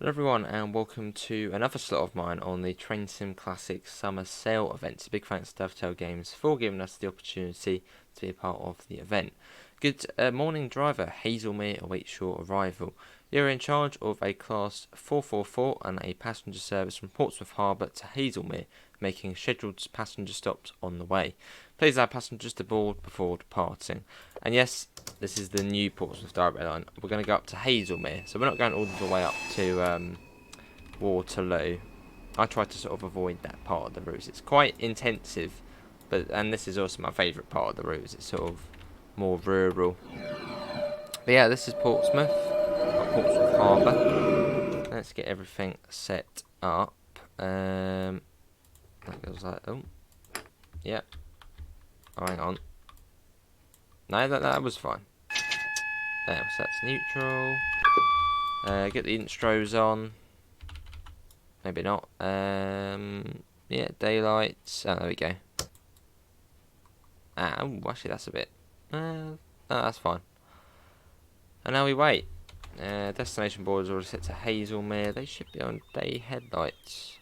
Hello everyone and welcome to another slot of mine on the Train Sim Classic Summer Sale event. So big thanks to Dovetail Games for giving us the opportunity to be a part of the event. Good morning driver, Haslemere awaits your arrival. You're in charge of a class 444 and a passenger service from Portsmouth Harbour to Haslemere, making scheduled passenger stops on the way. Please allow passengers to board before departing. And yes, this is the new Portsmouth Direct Line. We're going to go up to Haslemere, so we're not going all the way up to Waterloo. I try to sort of avoid that part of the route. It's quite intensive, and this is also my favourite part of the route. It's sort of more rural. But yeah, this is Portsmouth, Portsmouth Harbour. Let's get everything set up. That goes like, oh, yeah. Oh, hang on. No, that was fine. There, so that's neutral. Get the intros on. Maybe not. Yeah, daylights. Oh, there we go. Oh, actually, that's a bit. No, that's fine. And now we wait. Destination board is already set to Haslemere. They should be on day headlights.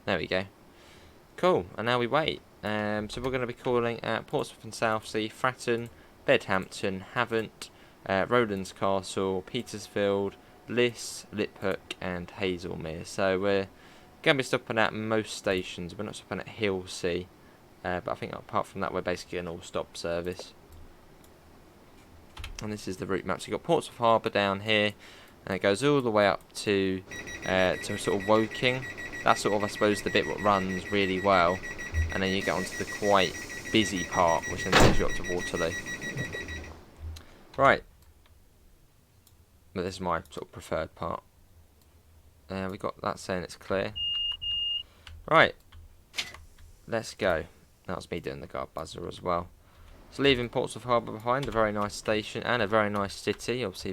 There we go. Cool. And now we wait. So we're going to be calling at Portsmouth and Southsea, Fratton, Bedhampton, Havant, Rowlands Castle, Petersfield, Liphook and Haslemere. So we're going to be stopping at most stations. We're not stopping at Hilsea, but I think apart from that we're basically an all-stop service. And this is the route map. So you've got Portsmouth Harbour down here, and it goes all the way up to sort of Woking. That's sort of, I suppose, the bit what runs really well. And then you get onto the quite busy part, which then takes you up to Waterloo. Right. But this is my sort of preferred part. We got that saying it's clear. Right. Let's go. That was me doing the guard buzzer as well. So leaving Portsmouth Harbour behind, a very nice station and a very nice city. Obviously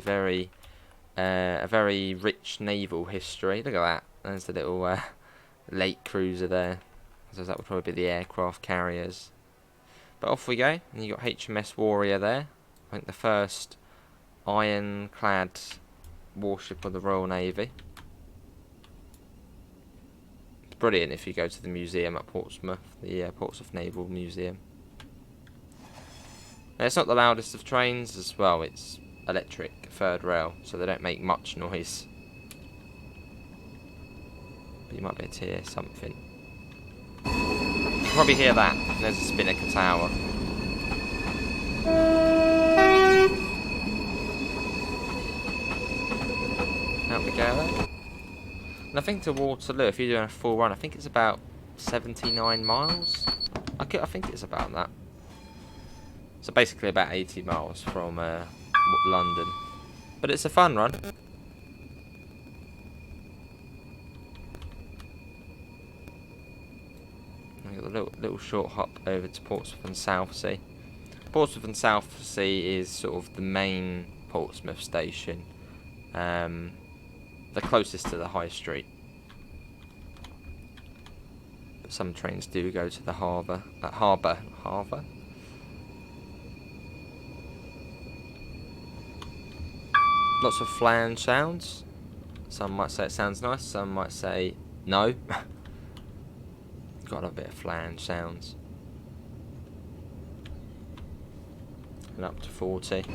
a very rich naval history. Look at that. There's the little lake cruiser there. So that would probably be the aircraft carriers. But off we go. And you got HMS Warrior there. I think the first ironclad warship of the Royal Navy. It's brilliant if you go to the museum at Portsmouth, the Portsmouth Naval Museum. Now, it's not the loudest of trains as well. It's electric, third rail, so they don't make much noise. But you might be able to hear something. You can probably hear that. There's a Spinnaker Tower. Out we go then. And I think to Waterloo, if you're doing a full run, I think it's about 79 miles. I think it's about that. So basically about 80 miles from London. But it's a fun run. A little short hop over to Portsmouth and Southsea. Portsmouth and Southsea is sort of the main Portsmouth station, the closest to the high street. But some trains do go to the harbour. Harbour. Lots of flange sounds. Some might say it sounds nice. Some might say no. Got a bit of flange sounds. And up to 40.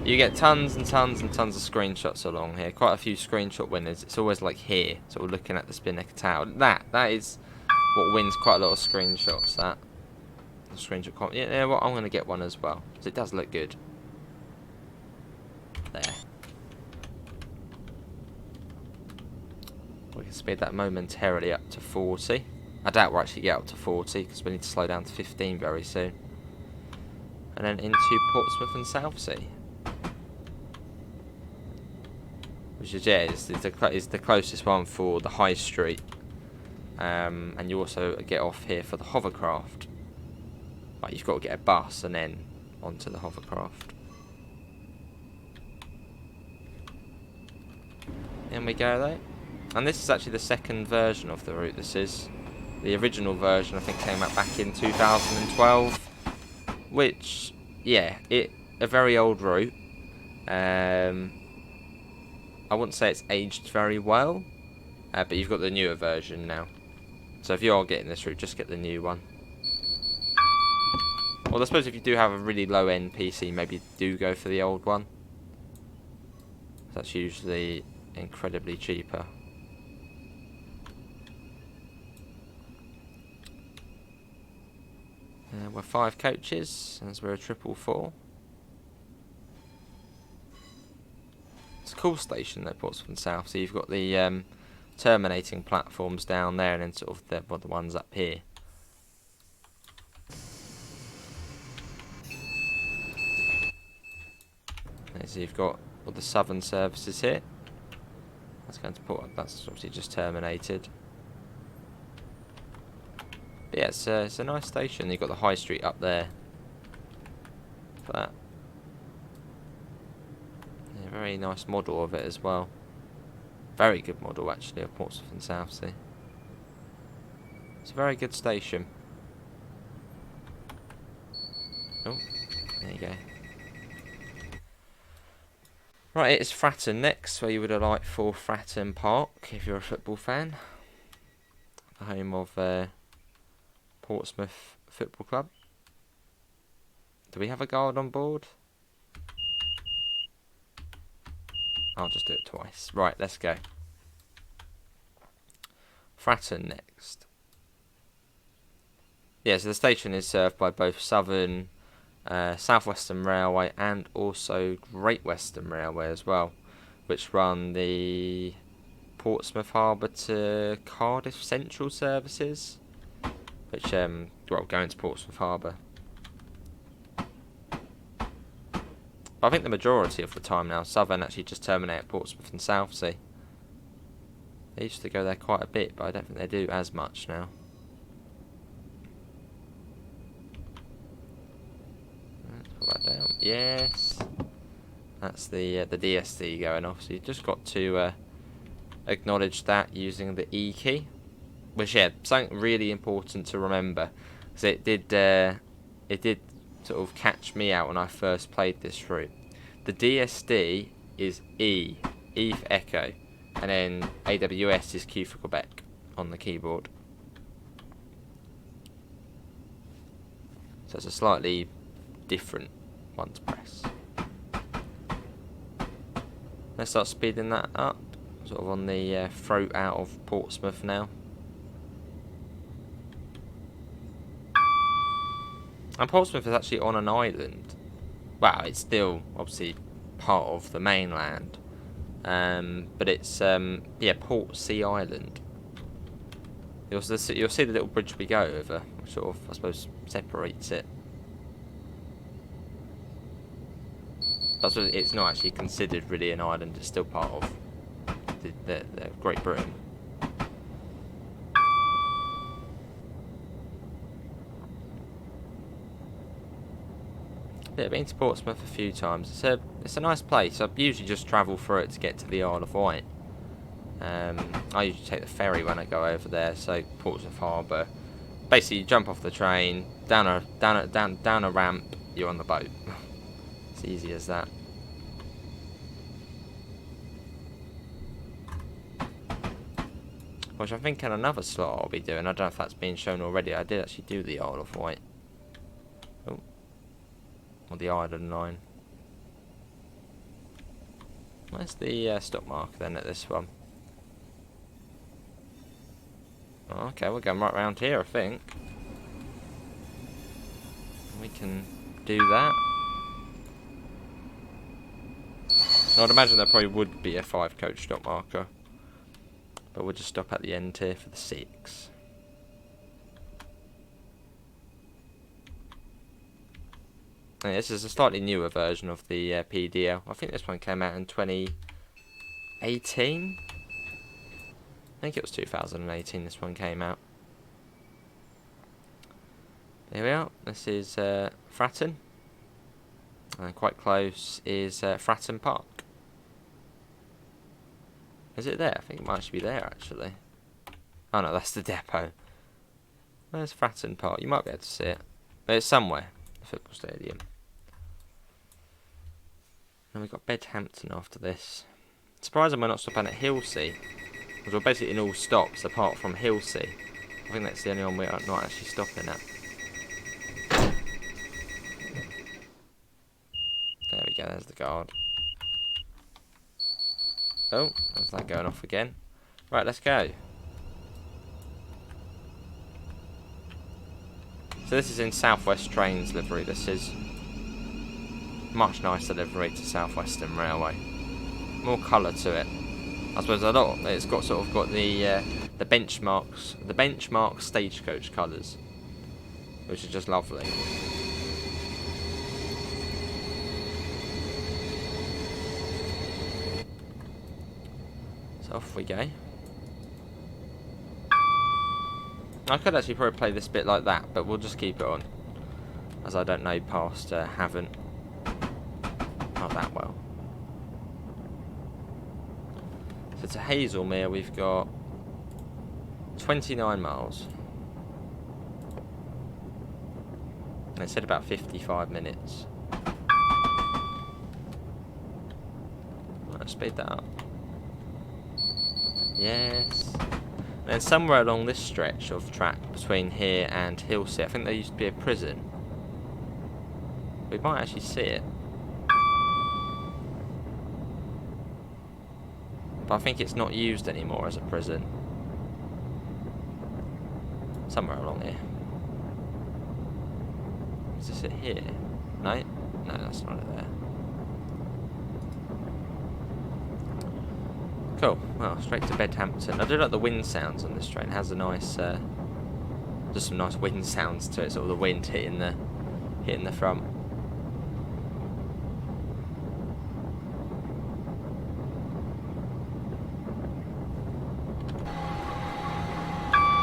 You get tons and tons and tons of screenshots along here. Quite a few screenshot winners. It's always like here, sort of looking at the Spinnaker Tower. That is what wins quite a lot of screenshots. That the screenshot comment. Yeah, well, I'm gonna get one as well because it does look good. There. We can speed that momentarily up to 40. I doubt we'll actually get up to 40 because we need to slow down to 15 very soon. And then into Portsmouth and Southsea. Which is, yeah, is the closest one for the high street. And you also get off here for the hovercraft. Like you've got to get a bus and then onto the hovercraft. In we go though. And this is actually the second version of the route. This is the original version. I think came out back in 2012, which, yeah, a very old route. I wouldn't say it's aged very well, but you've got the newer version now. So if you are getting this route, just get the new one. Well, I suppose if you do have a really low-end PC, maybe do go for the old one. That's usually incredibly cheaper. We're 5 coaches, as we're a 444. It's a cool station though, Portsmouth and South. So you've got the terminating platforms down there, and then sort of the ones up here. And so you've got all the southern services here. That's going to Port. That's obviously just terminated. But yeah, it's a nice station. You've got the high street up there. That. Yeah, very nice model of it as well. Very good model actually of Portsmouth and Southsea. It's a very good station. Oh, there you go. Right, it's Fratton next, where you would alight for Fratton Park if you're a football fan. The home of Portsmouth Football Club. Do we have a guard on board? I'll just do it twice. Right, let's go. Fratton next. Yeah, so the station is served by both Southern, South Western Railway and also Great Western Railway as well, which run the Portsmouth Harbour to Cardiff Central services, which well, go into Portsmouth Harbour. But I think the majority of the time now, Southern actually just terminate at Portsmouth and Southsea. They used to go there quite a bit, but I don't think they do as much now. Put that down. Yes, that's the DSD going off. So you just got to acknowledge that using the E key, which yeah, something really important to remember, because it did sort of catch me out when I first played this route. The DSD is E for Echo, and then AWS is Q for Quebec on the keyboard. So it's a slightly different one to press. Let's start speeding that up, sort of on the throat out of Portsmouth now. And Portsmouth is actually on an island. Well, it's still obviously part of the mainland, but it's yeah, Portsea Island. You'll see the little bridge we go over, which sort of, I suppose, separates it. But it's not actually considered really an island. It's still part of the Great Britain. Yeah, I've been to Portsmouth a few times. It's a nice place. I usually just travel through it to get to the Isle of Wight. I usually take the ferry when I go over there. So Portsmouth Harbour. Basically, you jump off the train, down a ramp, you're on the boat. It's easy as that. Which I'm thinking another slot I'll be doing. I don't know if that's been shown already. I did actually do the Isle of Wight. Oh. Or the Island Line. Where's the stop mark then at this one? Oh, okay, we're going right round here, I think. We can do that. I'd imagine there probably would be a 5-coach stop marker. But we'll just stop at the end here for the 6. And this is a slightly newer version of the PDL. I think this one came out in 2018. I think it was 2018 this one came out. There we are. This is Fratton. And quite close is Fratton Park. Is it there? I think it might actually be there, actually. Oh no, that's the depot. Where's Fratton Park? You might be able to see it. But it's somewhere. The football stadium. And we've got Bedhampton after this. Surprising we're not stopping at Hilsea, because we're basically in all stops apart from Hilsea. I think that's the only one we're not actually stopping at. There we go, there's the guard. Oh, there's that going off again. Right, let's go. So this is in South West Trains livery. This is much nicer livery to South Western Railway. More colour to it. I suppose a lot. It's got sort of got the benchmark stagecoach colours, which is just lovely. So off we go. I could actually probably play this bit like that, but we'll just keep it on, as I don't know past Havant not that well. So to Haslemere we've got 29 miles. And it said about 55 minutes. Let's speed that up. Yes. And then somewhere along this stretch of track between here and Hilsea, I think there used to be a prison. We might actually see it. But I think it's not used anymore as a prison. Somewhere along here. Is this it here? No? No, that's not it there. Cool. Well, straight to Bedhampton. I do like the wind sounds on this train. It has a nice, just some nice wind sounds to it. Sort of the wind hitting the front.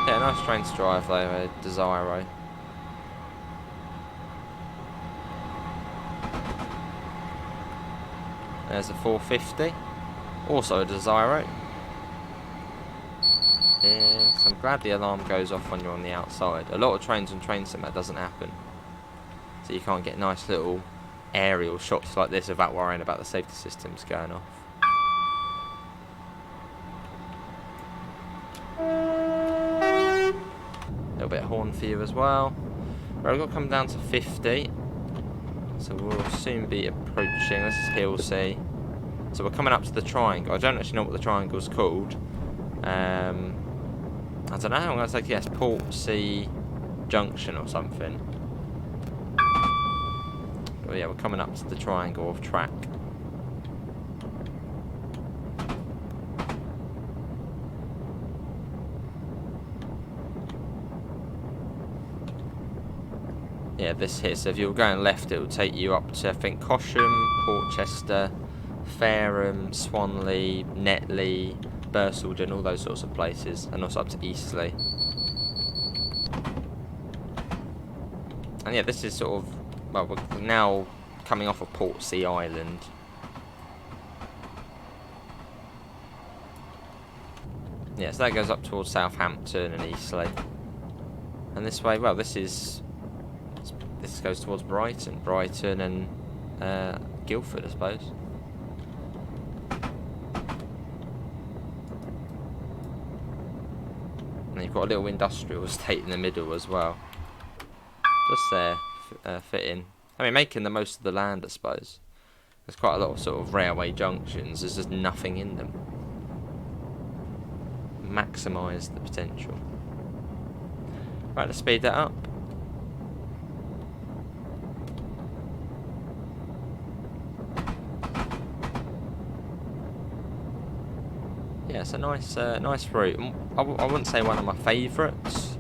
Yeah, nice train to drive though, a Desiro. There's a 450. Also a Desiro. Yes, I'm glad the alarm goes off when you're on the outside. A lot of trains and train sim that doesn't happen. So you can't get nice little aerial shots like this without worrying about the safety systems going off. A little bit of horn for you as well. Right, we've got to come down to 50. So we'll soon be approaching. This is Hilsea. So we're coming up to the triangle. I don't actually know what the triangle's called. I don't know. I'm going to say yes, Portsea Junction or something. But yeah, we're coming up to the triangle of track. Yeah, this here. So if you're going left, it will take you up to, I think, Cosham, Portchester, Fareham, Swanley, Netley, Bursaldon, all those sorts of places, and also up to Eastleigh. And yeah, this is sort of, well, we're now coming off of Portsea Island. Yeah, so that goes up towards Southampton and Eastleigh. And this way, well, this goes towards Brighton and Guildford, I suppose. And you've got a little industrial estate in the middle as well. Just there, fitting. I mean, making the most of the land, I suppose. There's quite a lot of sort of railway junctions. There's just nothing in them. Maximise the potential. Right, let's speed that up. Yeah, it's a nice route. I wouldn't say one of my favourites,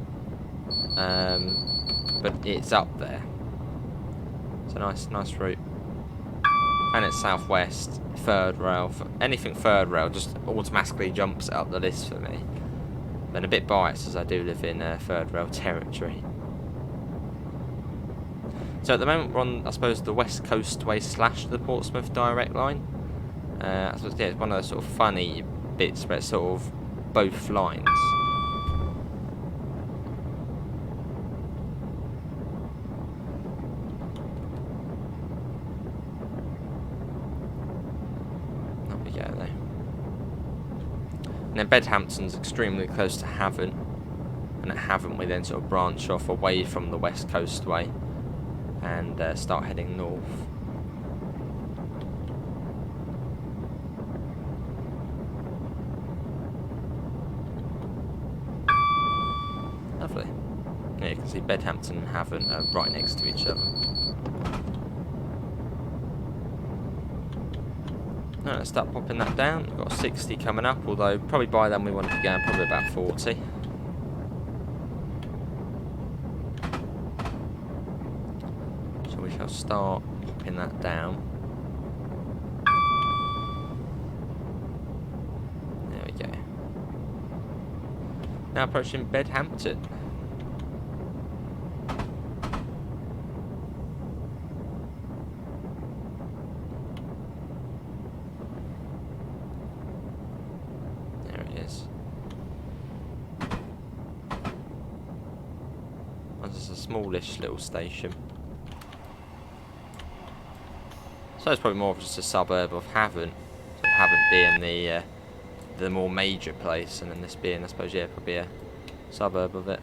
but it's up there. It's a nice route, and it's southwest, third rail. Anything third rail just automatically jumps up the list for me. And a bit biased as I do live in third rail territory. So at the moment we're on, I suppose, the West Coast Way / the Portsmouth Direct Line. I suppose yeah, it's one of those sort of funny bits where it's sort of both lines. then Bedhampton's extremely close to Havant, and at Havant we then sort of branch off away from the West Coast Way and start heading north. Lovely. Yeah, you can see Bedhampton and Havant are right next to each other. Now let's start popping that down. We've got 60 coming up, although probably by then we want to be going probably about 40. So we shall start popping that down. There we go. Now approaching Bedhampton. This is a smallish little station. So it's probably more of just a suburb of Havant. So Havant being the more major place, and then this being, I suppose, yeah, probably a suburb of it.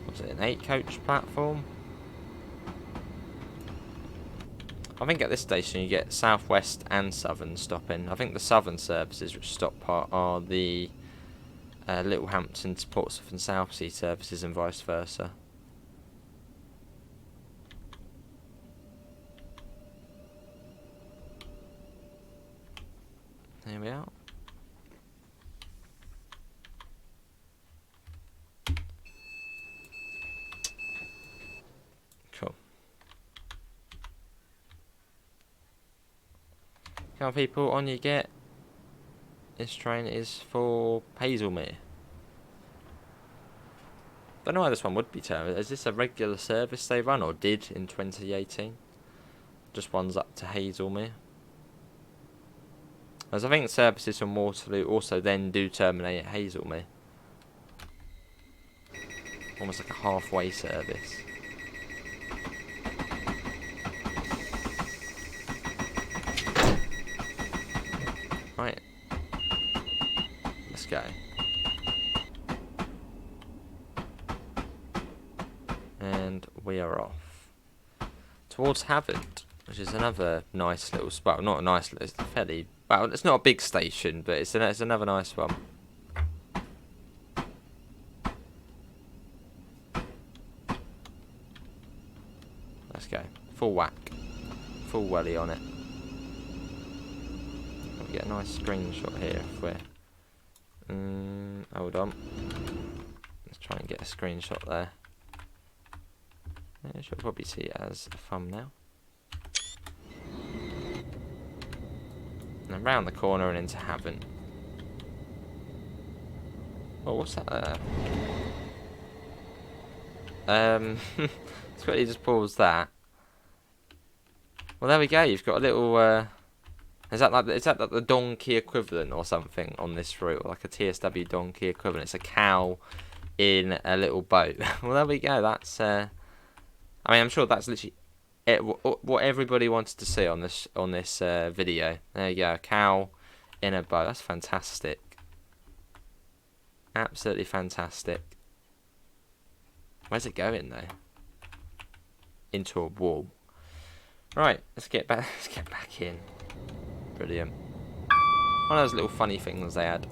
Was it an 8-coach platform? I think at this station you get South West and Southern stopping. I think the Southern services which stop are the Littlehampton to Portsmouth and Southsea services and vice versa. There we are. Cool. Come on, people, on you get. This train is for Haslemere. Don't know why this one would be termed. Is this a regular service they run, or did in 2018? Just one's up to Haslemere. As I think services from Waterloo also then do terminate at Haslemere. Almost like a halfway service. Right. Let's go. And we are off. Towards Havant, which is another nice little spot. Not a nice little, it's fairly, well, it's not a big station, but it's another nice one. Let's go. Full whack. Full welly on it. We get a nice screenshot here if we're... hold on. Let's try and get a screenshot there. You should probably see it as a thumbnail. And around the corner and into Havant. Oh, what's that there? Let's quickly just pause that. Well, there we go. You've got a little. Is that like the donkey equivalent or something on this route, like a TSW donkey equivalent? It's a cow in a little boat. Well, there we go. That's. I mean, I'm sure that's literally what everybody wanted to see on this video. There you go, a cow in a boat. That's fantastic. Absolutely fantastic. Where's it going though? Into a wall. Right, let's get back. Let's get back in. Brilliant. One of those little funny things they had.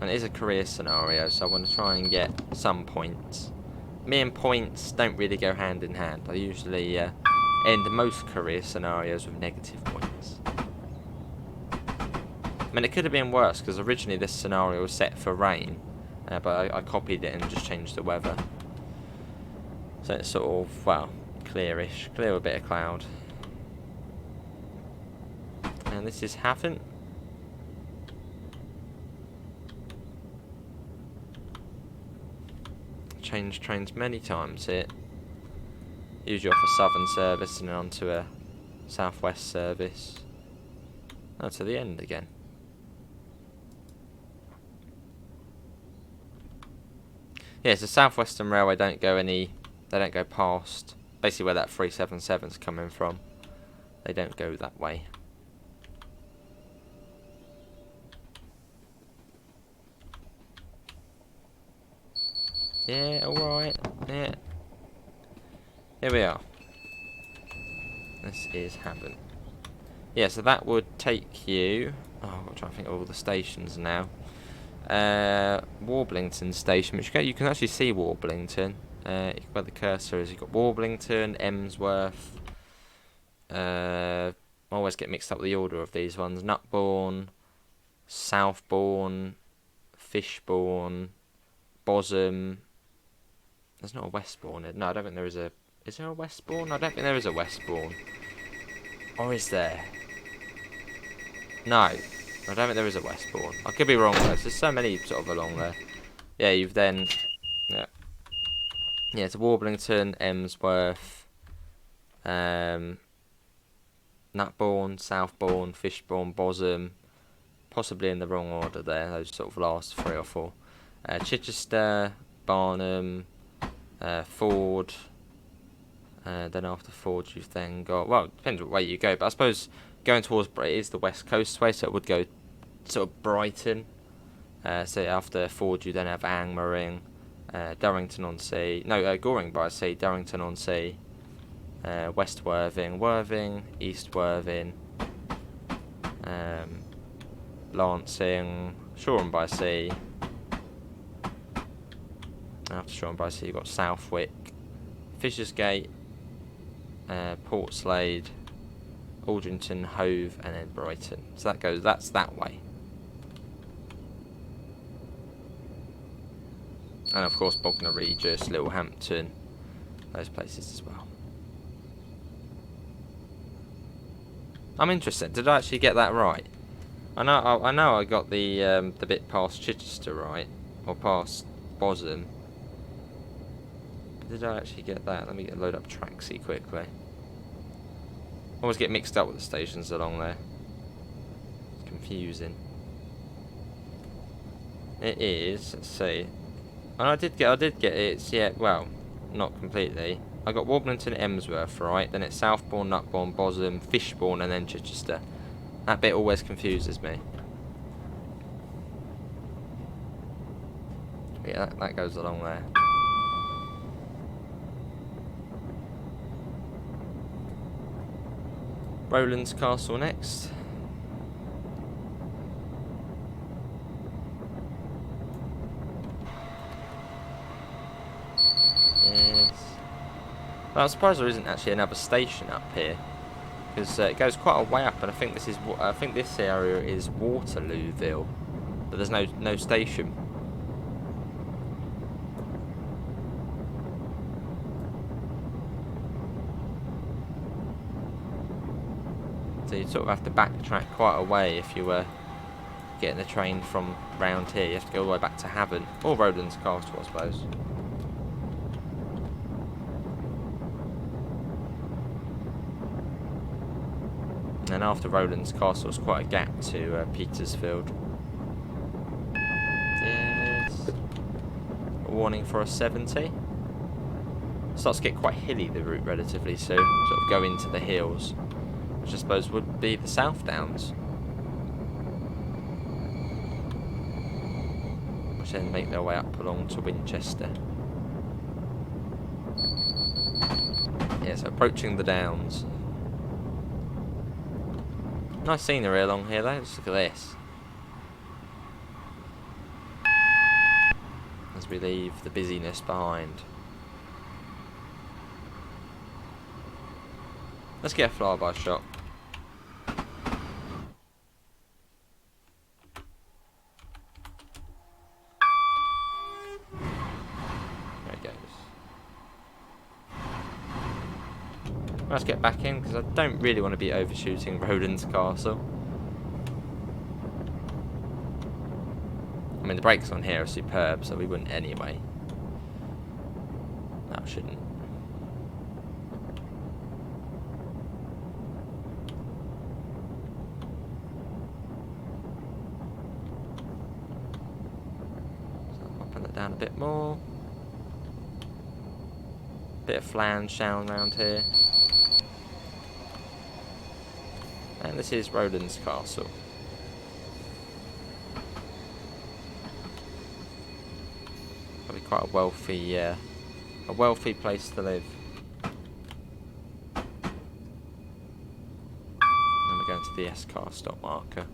And it is a career scenario, so I want to try and get some points. Me and points don't really go hand in hand. I usually end most career scenarios with negative points. I mean, it could have been worse, because originally this scenario was set for rain. But I copied it and just changed the weather. So it's sort of, well, clearish. Clear with a bit of cloud. And this is Havant. Changed trains many times here. Usually off a southern service and then onto a southwest service. Oh, to the end again. Yeah, so South Western Railway they don't go past, basically where that 377's coming from. They don't go that way. Yeah, alright. Yeah. Here we are. This is Havant. Yeah, so that would take you... Oh, I'm trying to think of all the stations now. Warblington Station, which you can actually see Warblington. Where the cursor is, you've got Warblington, Emsworth. I always get mixed up with the order of these ones. Nutbourne, Southbourne, Fishbourne, Bosham. There's not a Westbourne. No, I don't think there is a... Is there a Westbourne? I don't think there is a Westbourne. Or is there? No, I don't think there is a Westbourne. I could be wrong though. There's so many sort of along there. Yeah, you've then... Yeah. Yeah, it's Warblington, Emsworth, Nutbourne, Southbourne, Fishbourne, Bosham. Possibly in the wrong order there, those sort of last 3 or 4. Chichester, Barnham, Ford. Then after Ford you've then got... Well, it depends what way you go, but I suppose going towards... It is the West Coast way, so it would go sort of Brighton. So after Ford you then have Angmering, Durrington-on-Sea... No, Goring-by-Sea, Durrington-on-Sea, West Worthing, Worthing, East Worthing, Lancing, Shoreham-by-Sea. After Shoreham-by-Sea you've got Southwick, Fishersgate, Portslade, Aldrington, Hove, and then Brighton. So that's that way. And of course Bognor Regis, Littlehampton, those places as well. I'm interested. Did I actually get that right? I know I got the bit past Chichester right, or past Bosham. Did I actually get that? Let me load up Tracksy quickly. I always get mixed up with the stations along there. It's confusing. It is. Let's see. And I did get it. Yeah, well, not completely. I got Warblington, Emsworth right. Then it's Southbourne, Nutbourne, Bosham, Fishbourne, and then Chichester. That bit always confuses me. Yeah, that goes along there. Rowlands Castle next. Yes. Well, I'm surprised there isn't actually another station up here, because it goes quite a way up, and I think this area is Waterlooville, but there's no station. So you'd sort of have to backtrack quite a way if you were getting the train from round here. You have to go all the way back to Havant, or Rowlands Castle, I suppose. And after Rowlands Castle, it's quite a gap to Petersfield. Yes. A warning for a 70. Starts to get quite hilly, the route, relatively soon. Sort of go into the hills, which I suppose would be the South Downs, which then make their way up along to Winchester. Yeah, so approaching the Downs. Nice scenery along here though, just look at this. As we leave the busyness behind. Let's get a flyby shot. There it goes. Let's get back in, because I don't really want to be overshooting Rowlands Castle. I mean, the brakes on here are superb, so we wouldn't anyway. No, I shouldn't. down a bit more. Bit of flange sound around here. And this is Rowlands Castle. Probably quite a wealthy place to live. And we're going to the S-car stop marker.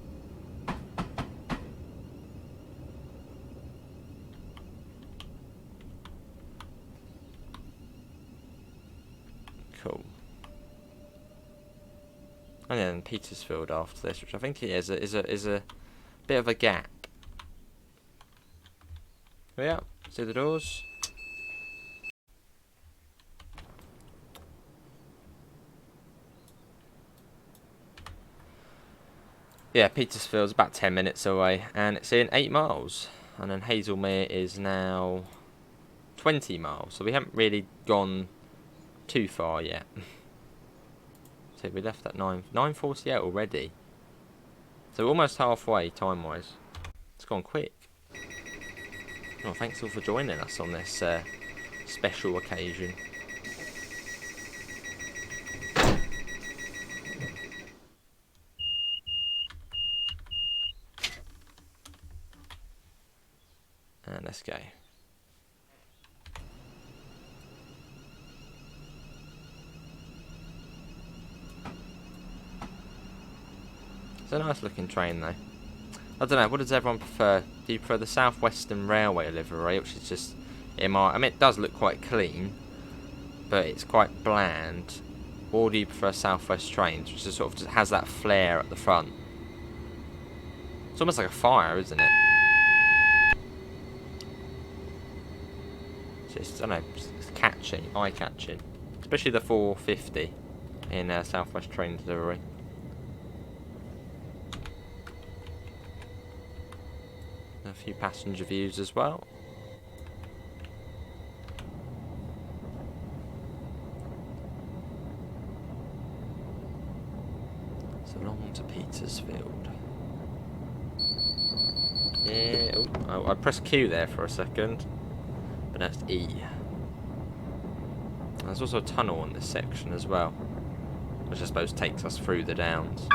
Cool. And then Petersfield after this, which I think is a bit of a gap. Yeah, see the doors. Yeah, Petersfield's about 10 minutes away, and it's in 8 miles. And then Haslemere is now 20 miles, so we haven't really gone too far yet. So we left at 9:48 already. So almost halfway time-wise. It's gone quick. Well, thanks all for joining us on this special occasion. And let's go. It's a nice looking train though. I don't know, what does everyone prefer? Do you prefer the South Western Railway livery, which is just, I mean it does look quite clean, but it's quite bland? Or do you prefer South West Trains, which just sort of just has that flare at the front? It's almost like a fire, isn't it? Just, I don't know, it's catchy, eye-catching. Especially the 450 in South West Trains livery. A few passenger views as well. So long to Petersfield. Yeah, oh, I pressed Q there for a second, but that's E. There's also a tunnel on this section as well, which I suppose takes us through the downs.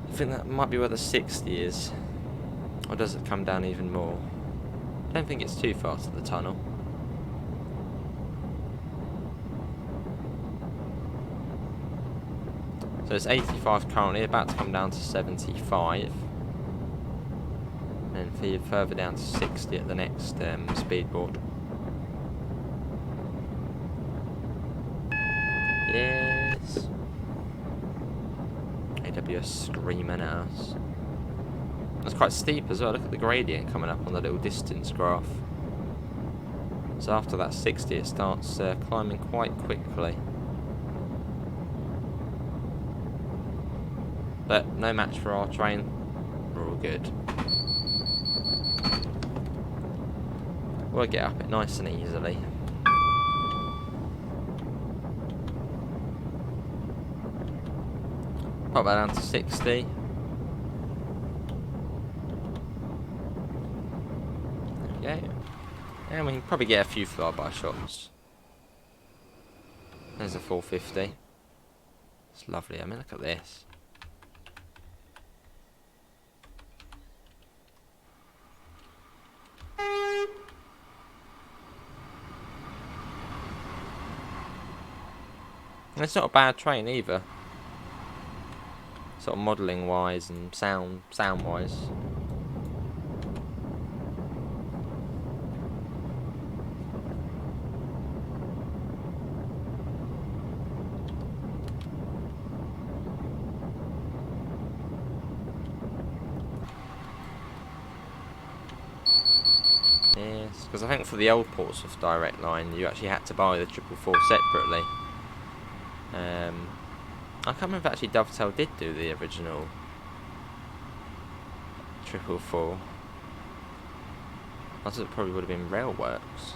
I think that might be where the 60 is. Or does it come down even more? I don't think it's too far to the tunnel. So it's 85 currently, about to come down to 75. And then further down to 60 at the next speedboard. Yes. AWS screaming at us. It's quite steep as well. Look at the gradient coming up on the little distance graph. So after that 60 it starts climbing quite quickly. But no match for our train. We're all good. We'll get up it nice and easily. Pop that down to 60. Yeah, and we can probably get a few flyby shots. There's a 450. It's lovely. I mean, look at this. And it's not a bad train either. Sort of modelling wise and sound wise. Yes, because I think for the old Portsmouth Direct Line you actually had to buy the 444 separately. I can't remember if actually Dovetail did do the original 444. I thought it probably would have been Railworks.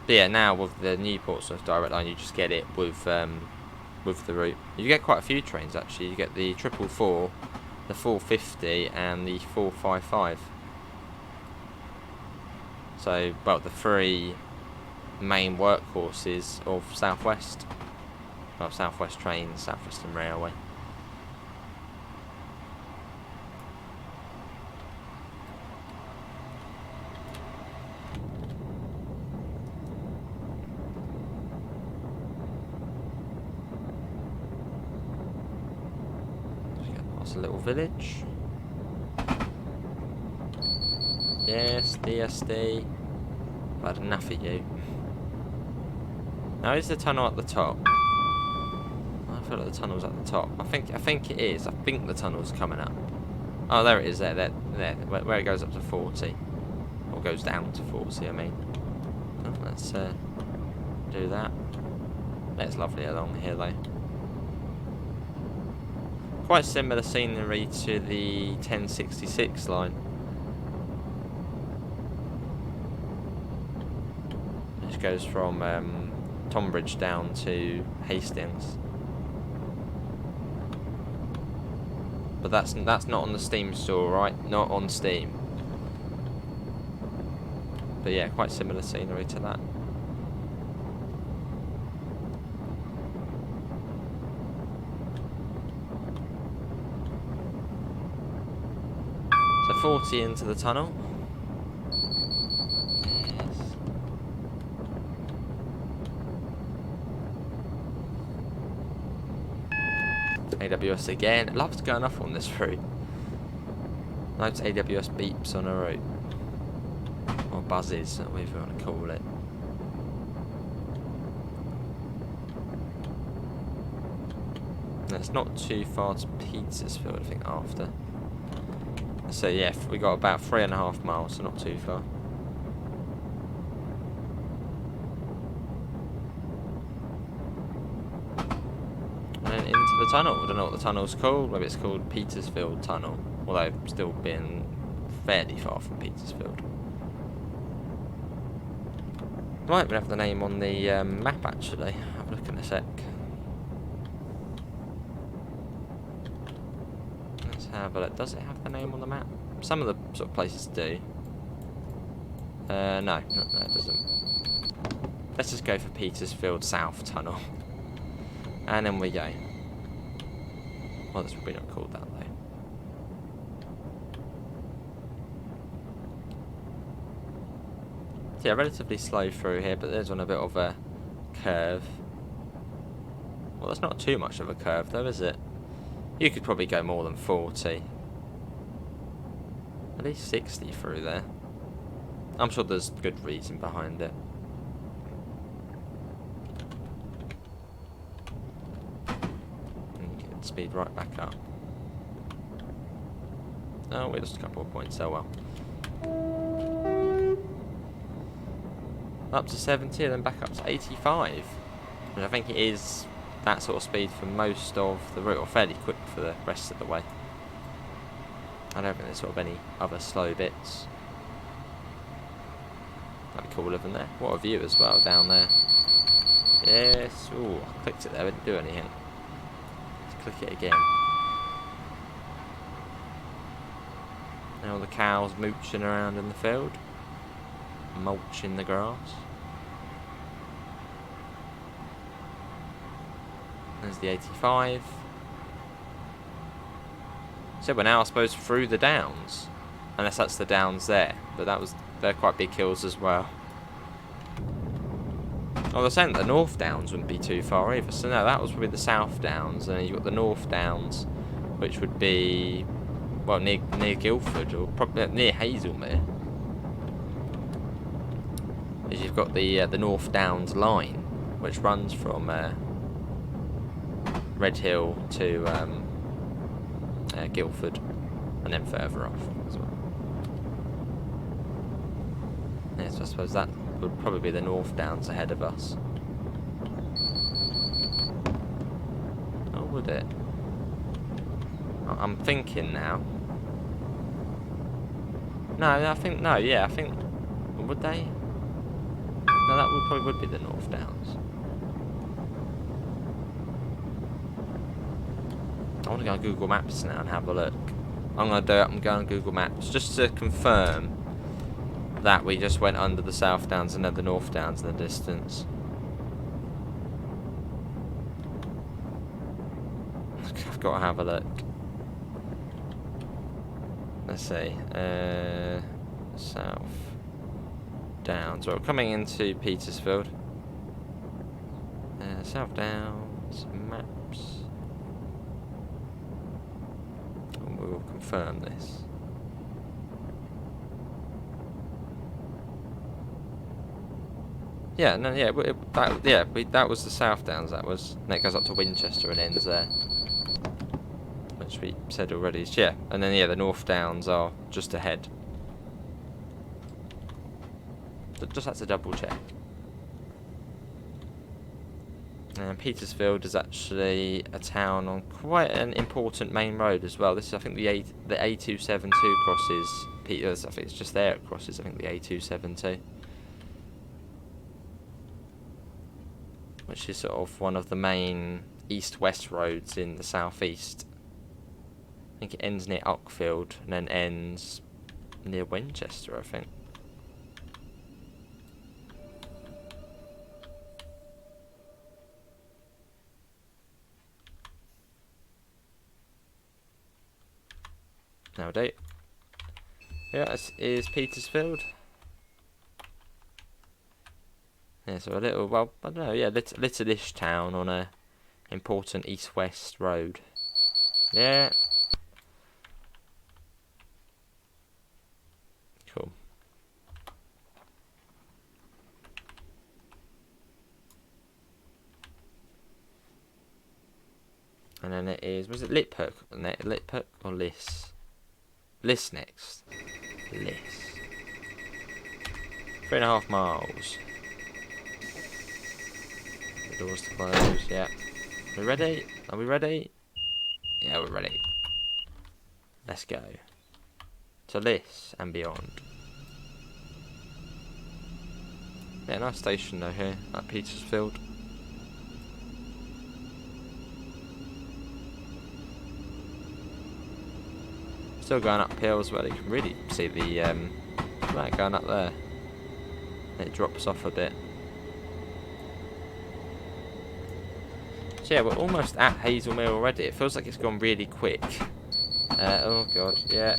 But yeah, now with the new Portsmouth Direct Line you just get it with the route. You get quite a few trains actually. You get the 444, the 450 and the 455. So, well, the three main workhorses of South West. Well, South West Trains, South Western Railway. That's a little village. Yes, DSD. I've had enough of you. Now, is the tunnel at the top? I feel like the tunnel's at the top. I think it is. I think the tunnel's coming up. Oh, there it is. There. Where it goes up to 40, or goes down to 40. I mean. Oh, let's do that. It's lovely along here, though. Quite similar scenery to the 1066 line. Which goes from Tonbridge down to Hastings. But that's not on the Steam store, right? Not on Steam. But yeah, quite similar scenery to that. So 40 into the tunnel. AWS again. Loves going off on this route. Loads AWS beeps on a route. Or buzzes, whatever you want to call it. And it's not too far to Petersfield, I think, after. So yeah, we got about 3.5 miles, so not too far. Into the tunnel. I don't know what the tunnel's called. Maybe it's called Petersfield Tunnel, although still being fairly far from Petersfield. Might even have the name on the map actually. Have a look in a sec. Let's have a look. Does it have the name on the map? Some of the sort of places do. No, it doesn't. Let's just go for Petersfield South Tunnel. And then we go. Well, that's probably not called that though. So yeah, relatively slow through here, but there's on a bit of a curve. Well, that's not too much of a curve though, is it? You could probably go more than 40. At least 60 through there. I'm sure there's good reason behind it. Speed right back up. Oh, we lost a couple of points, oh well. Up to 70 and then back up to 85. And I think it is that sort of speed for most of the route, or fairly quick for the rest of the way. I don't think there's sort of any other slow bits. That'd be cool living there. What a view as well down there. Yes, ooh, I clicked it there, it didn't do anything. Click it again. Now the cows mooching around in the field, mulching the grass. There's the 85. So we're now, I suppose, through the downs, unless that's the downs there. But they're quite big hills as well. Oh, they're saying that the North Downs wouldn't be too far either. So no, that was probably the South Downs, and then you've got the North Downs, which would be, well, near Guildford, or probably near Haslemere. As you've got the North Downs line, which runs from Redhill to Guildford, and then further off as well. Yeah, so I suppose that would probably be the North Downs ahead of us. Oh, would it? I'm thinking now. No, I think, no, yeah, I think, would they? No, that probably would be the North Downs. I want to go on Google Maps now and have a look. I'm going to do it. I'm going on Google Maps just to confirm that we just went under the South Downs and then the North Downs in the distance. I've got to have a look. Let's see. South Downs. Well, coming into Petersfield. South Downs maps. And we will confirm this. Yeah, no, yeah, that was the South Downs. That was, and it goes up to Winchester and ends there, which we said already. Yeah, and then the North Downs are just ahead. Just had to double check. And Petersfield is actually a town on quite an important main road as well. This is, I think, the A272 crosses Peters. I think it's just there it crosses. I think the A272, which is sort of one of the main east-west roads in the southeast. I think it ends near Uckfield and then ends near Winchester, I think. Now date. Yeah, this is Petersfield. Yeah, so a little, well, I don't know, yeah, little-ish town on a important east-west road. Yeah. Cool. And then it is, was it Liphook? Liphook or Liss? Liss next. Liss. 3.5 miles. The doors to close, yeah. We ready? Are we ready? Yeah, we're ready. Let's go. To Liss and beyond. Yeah, nice station though here at Petersfield. Still going uphill as well. You can really see the light going up there. It drops off a bit. So yeah, we're almost at Haslemere already. It feels like it's gone really quick. Oh god, yeah.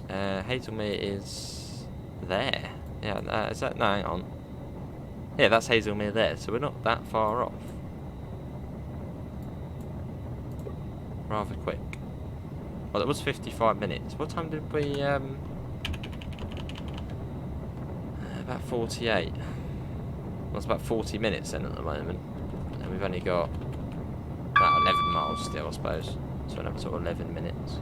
Haslemere is there. Yeah, is that? No, hang on. Yeah, that's Haslemere there. So we're not that far off. Rather quick. Well, that was 55 minutes. What time did we, about 48. Well, it's about 40 minutes then at the moment. And we've only got about 11 miles still, I suppose. So another sort of 11 minutes.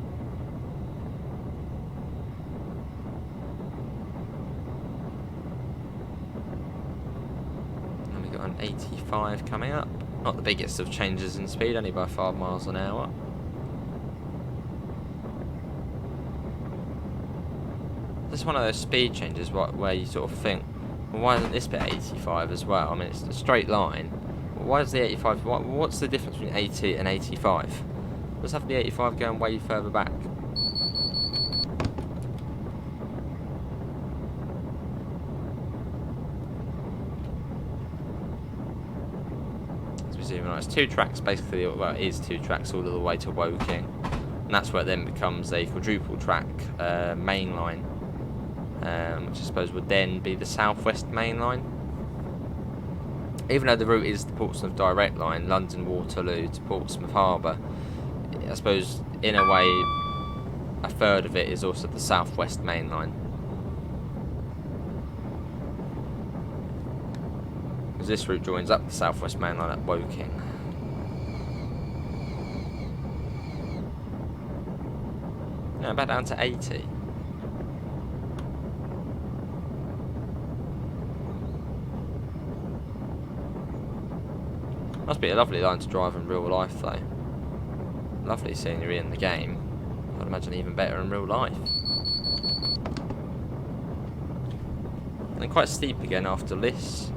And we've got an 85 coming up. Not the biggest of changes in speed, only by 5 miles an hour. This is one of those speed changes where you sort of think, well, why isn't this bit 85 as well? I mean, it's a straight line. Well, why is the 85? What's the difference between 80 and 85? Let's have the 85 going way further back. As we see, it's 2 tracks basically. Well, it is 2 tracks all the way to Woking, and that's where it then becomes a quadruple track main line. Which I suppose would then be the southwest main line. Even though the route is the Portsmouth Direct Line, London Waterloo to Portsmouth Harbour, I suppose in a way a third of it is also the southwest main line. Because this route joins up the southwest main line at Woking. Now back down to 80. Must be a lovely line to drive in real life though. Lovely scenery in the game. I'd imagine even better in real life. And quite steep again after Liss.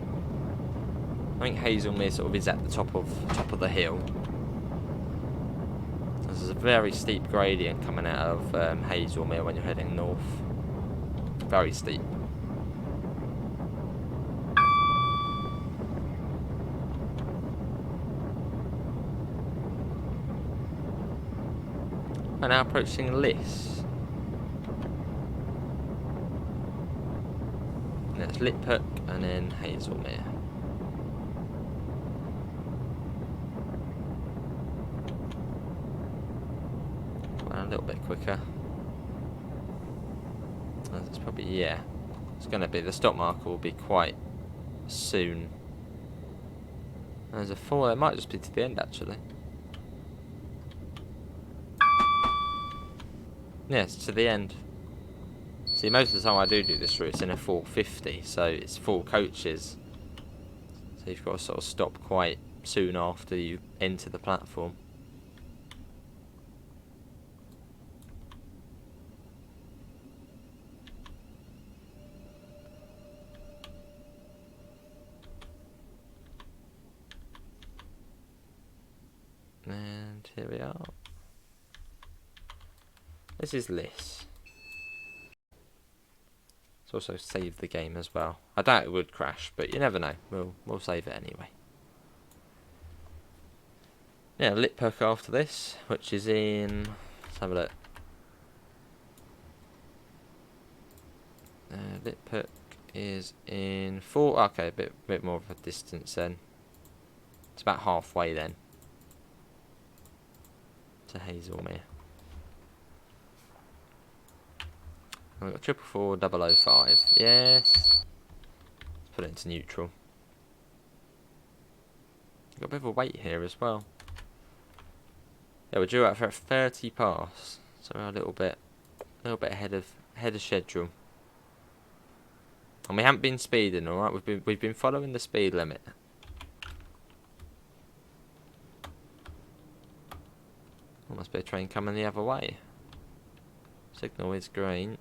I think Haslemere sort of is at the top of the hill. There's a very steep gradient coming out of Haslemere when you're heading north. Very steep. We're now approaching Liss. That's Liphook and then Haslemere. Well, a little bit quicker. That's probably, yeah. It's going to be, the stop marker will be quite soon. There's a 4, it might just be to the end actually. Yes, to the end. See, most of the time I do this route, it's in a 450, so it's 4 coaches. So you've got to sort of stop quite soon after you enter the platform. And here we are. This is Liss. It's also save the game as well. I doubt it would crash, but you never know. We'll save it anyway. Yeah, Liphook after this, which is in. Let's have a look. Liphook is in 4. Okay, a bit more of a distance then. It's about halfway then to Haslemere. We've got 444 005. Yes. Let's put it into neutral. Got a bit of a wait here as well. Yeah, we're due out for 30 past, so we're a little bit ahead of schedule. And we haven't been speeding, all right. We've been following the speed limit. There must be a train coming the other way. Signal is green.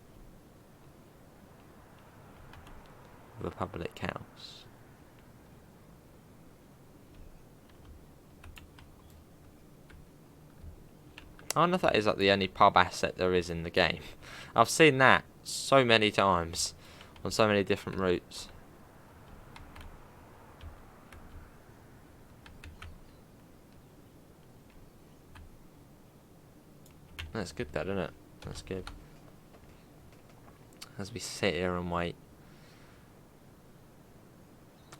The public house. I wonder if that is like the only pub asset there is in the game. I've seen that so many times on so many different routes. That's good, that, isn't it? That's good. As we sit here and wait.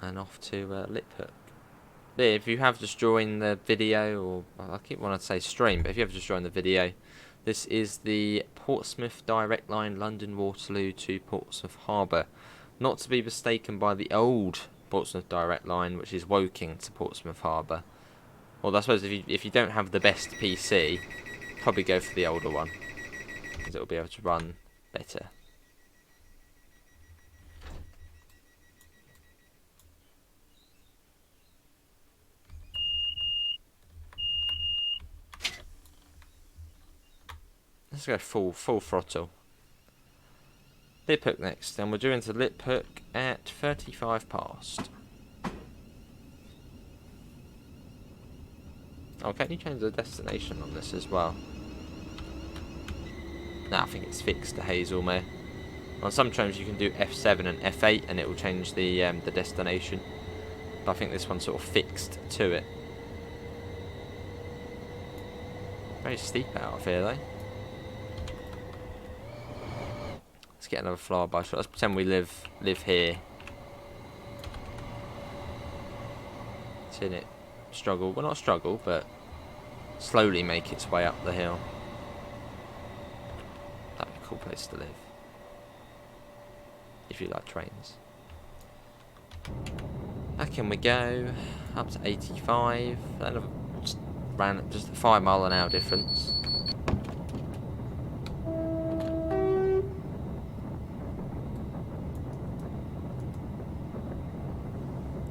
And off to Liphook. Yeah, if you have just joined the video, or I keep wanting to say stream, but if you have just joined the video, this is the Portsmouth Direct Line, London Waterloo to Portsmouth Harbour. Not to be mistaken by the old Portsmouth Direct Line, which is Woking to Portsmouth Harbour. Well, I suppose if you don't have the best PC, probably go for the older one, because it will be able to run better. Let's go full throttle. Liphook next, and we're due into Liphook at 35 past. Oh, can you change the destination on this as well? No, I think it's fixed to Haslemere. On some trains you can do F7 and F8 and it will change the destination. But I think this one's sort of fixed to it. Very steep out of here though. Let's get another flyby shot. Let's pretend we live here. Seen it struggle, well not struggle, but slowly make its way up the hill. That'd be a cool place to live. If you like trains. Back in we go, up to 85. And just ran just a 5 mile an hour difference.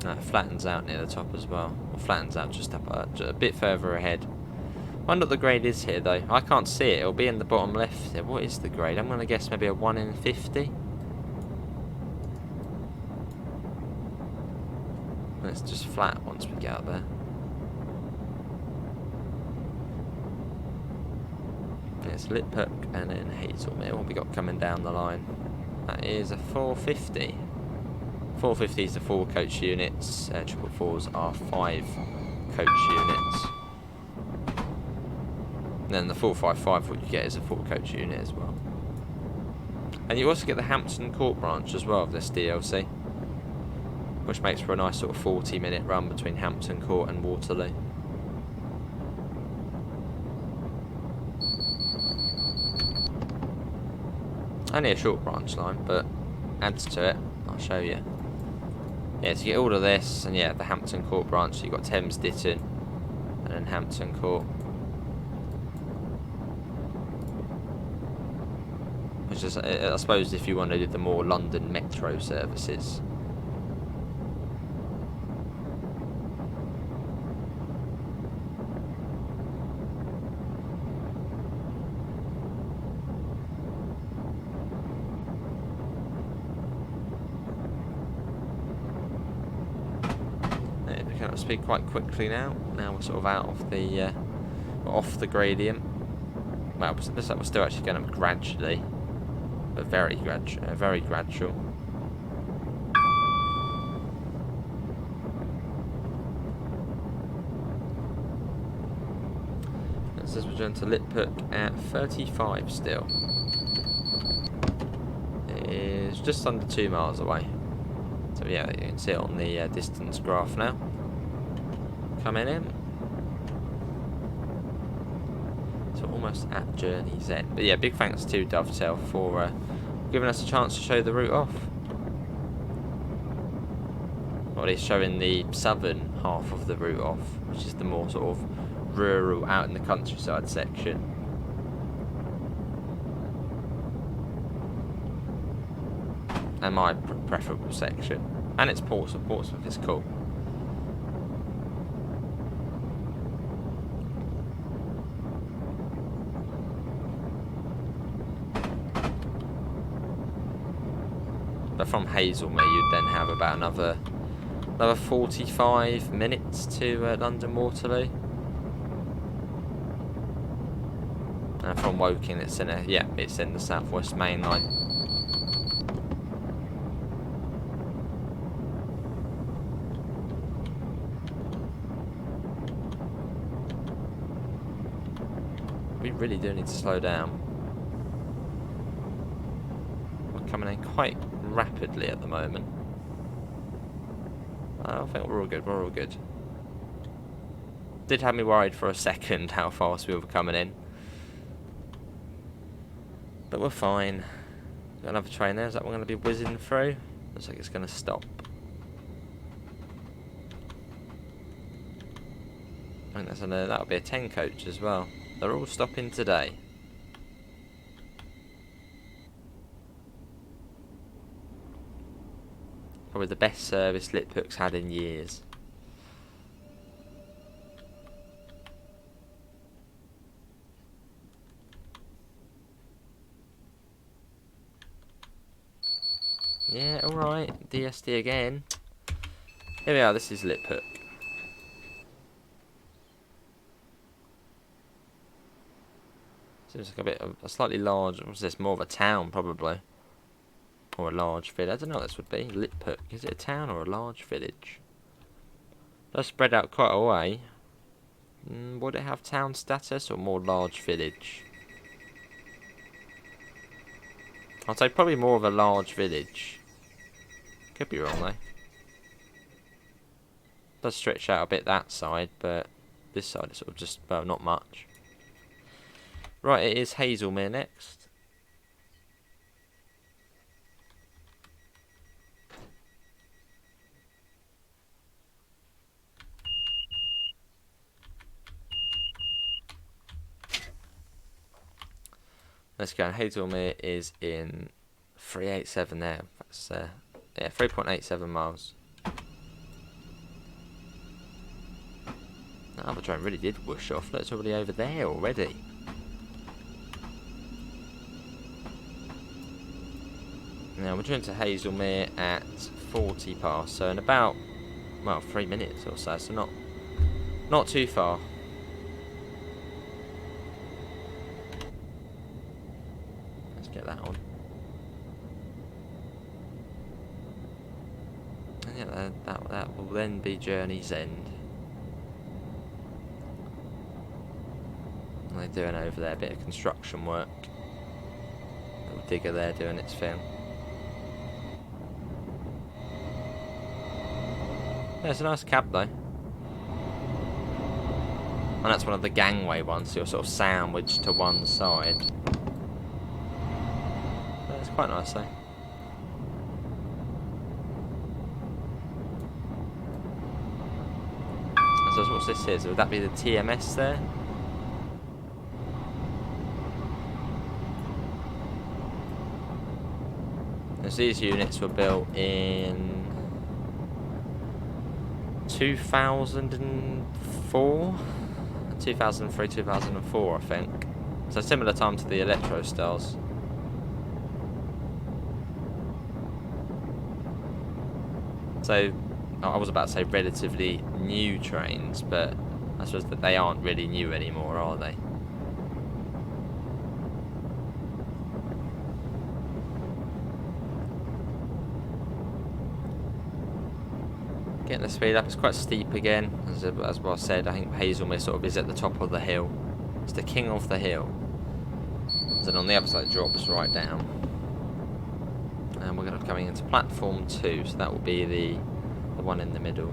It flattens out near the top as well. Or flattens out just up a bit further ahead. I wonder what the grade is here though. I can't see it. It'll be in the bottom left there. What is the grade? I'm going to guess maybe a 1 in 50. It's just flat once we get out there. It's Liphook and then Haslemere. What we got coming down the line? That is a 450. 450 is the 4 coach units. 444s are 5 coach units. And then the 455 what you get is a 4 coach unit as well. And you also get the Hampton Court branch as well of this DLC, which makes for a nice sort of 40-minute run between Hampton Court and Waterloo. Only a short branch line, but adds to it. I'll show you. Yeah, to get all of this, and yeah, the Hampton Court branch, so you've got Thames Ditton, and then Hampton Court. Which is, I suppose, if you want to do the more London Metro services. Picking up speed quite quickly now. Now we're sort of out of the, off the gradient. Well, this looks like we're still actually going up gradually. But very gradual. It says we're going to Liphook at 35 still. It is just under 2 miles away. So yeah, you can see it on the distance graph now. Coming in. So almost at journey's end. But yeah, big thanks to Dovetail for giving us a chance to show the route off. Or at least showing the southern half of the route off, which is the more sort of rural, out in the countryside section. And my preferable section. And it's Portsmouth. Portsmouth is cool. But from Haslemere, you'd then have about another 45 minutes to London Waterloo. And from Woking, it's in the South West Main Line. We really do need to slow down. We're coming in quite rapidly at the moment. I think we're all good. Did have me worried for a second how fast we were coming in. But we're fine. Got another train there, is that one going to be whizzing through? Looks like it's going to stop. I think that'll be a 10 coach as well. They're all stopping today. Probably the best service Liphook's had in years. Yeah, alright. DSD again. Here we are, this is Liphook. Seems like a bit of a slightly large, what's this, more of a town probably. Or a large village, I don't know what this would be. Liphook, is it a town or a large village? Does spread out quite a way. Would it have town status or more large village? I'd say probably more of a large village. Could be wrong though. Does stretch out a bit that side, but this side is sort of just, well, not much. Right, it is Haslemere next. Let's go. Haslemere is in 387 there. That's yeah, 3.87 miles. That other train really did whoosh off. That's already over there already. Now we're going to Haslemere at 40 past, so in about, well, 3 minutes or so. So not too far. get that on. And yeah, that will then be Journey's End. And they're doing over there a bit of construction work. Little digger there doing its thing. Yeah, it's a nice cab though. And that's one of the gangway ones, so you're sort of sandwiched to one side. But it's quite nice though. So what's this is? Would that be the TMS there? As these units were built in 2004? 2003, 2004, I think. So similar time to the Electro Stars. So I was about to say relatively new trains, but I suppose that they aren't really new anymore, are they? Getting the speed up, it's quite steep again, as I said. I think Haslemere sort of is at the top of the hill. It's the king of the hill. And then on the other side it drops right down. And we're going to be coming into platform 2, so that will be the one in the middle.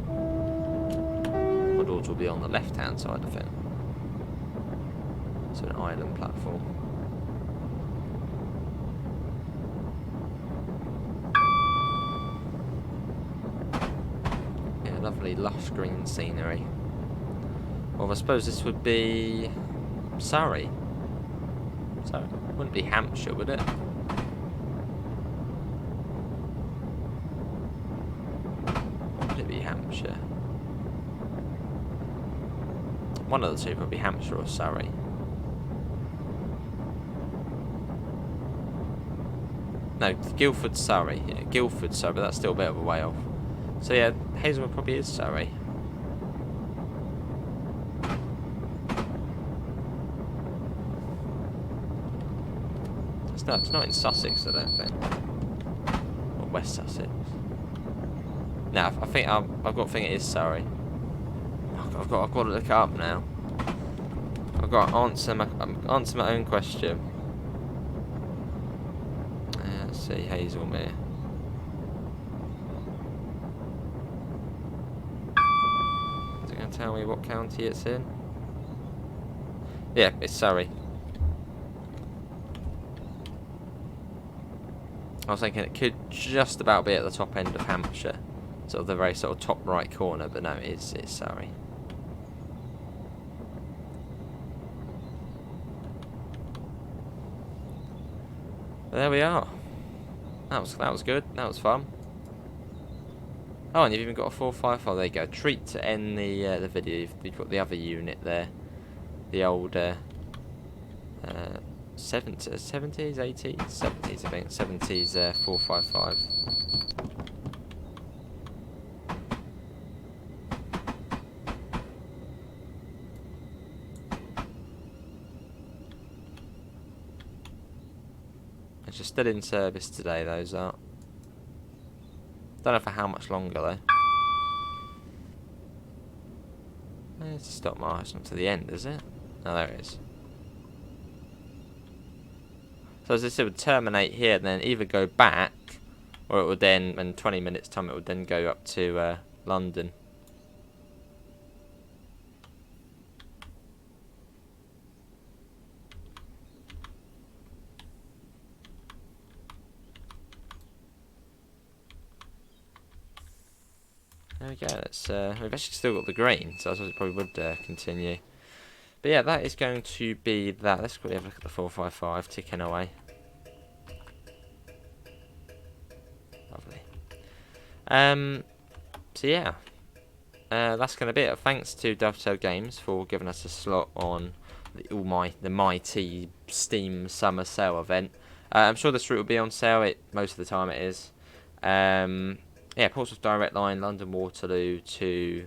My doors will be on the left hand side of it. So an island platform. Yeah, lovely lush green scenery. Well, I suppose this would be Surrey. So it wouldn't be Hampshire, would it? Would it be Hampshire? One of the two, probably Hampshire or Surrey. No, Guildford, Surrey. Yeah, Guildford, Surrey, but that's still a bit of a way off. So yeah, Haslemere probably is Surrey. It's not in Sussex, I don't think. Or West Sussex. No, I think I've got to think it is Surrey. I've got to look it up now. I've got to answer my own question. Let's see, Haslemere. Is it going to tell me what county it's in? Yeah, it's Surrey. I was thinking it could just about be at the top end of Hampshire. Sort of the very sort of top right corner, but no, it's Surrey. But there we are. That was good. That was fun. Oh, and you've even got a 455. There you go. Treat to end the video. You've got the other unit there. The old 70s, 80s, 70s, I think. 70s 455. It's just still in service today, those are. Don't know for how much longer though. It's a stop mark. It's not to the end, is it? Oh, there it is. So as I said, it would terminate here and then either go back, or it would then, in 20 minutes time, it would then go up to London. There we go. We've actually still got the green, so I suppose it probably would continue. But yeah, that is going to be that. Let's quickly have a look at the 455 ticking away. Lovely. So yeah, that's going to be it. Thanks to Dovetail Games for giving us a slot on the mighty Steam Summer Sale event. I'm sure this route will be on sale. Most of the time it is. Yeah, Portsmouth Direct Line, London Waterloo to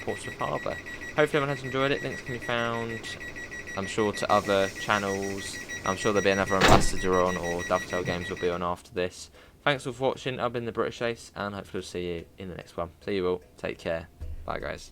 Portsmouth Harbour. Hopefully everyone has enjoyed it. Links can be found, I'm sure, to other channels I'm sure there'll be another ambassador on, or Dovetail Games will be on after this. Thanks all for watching. I've been the British Ace, and hopefully we'll see you in the next one. See you all. Take care. Bye guys.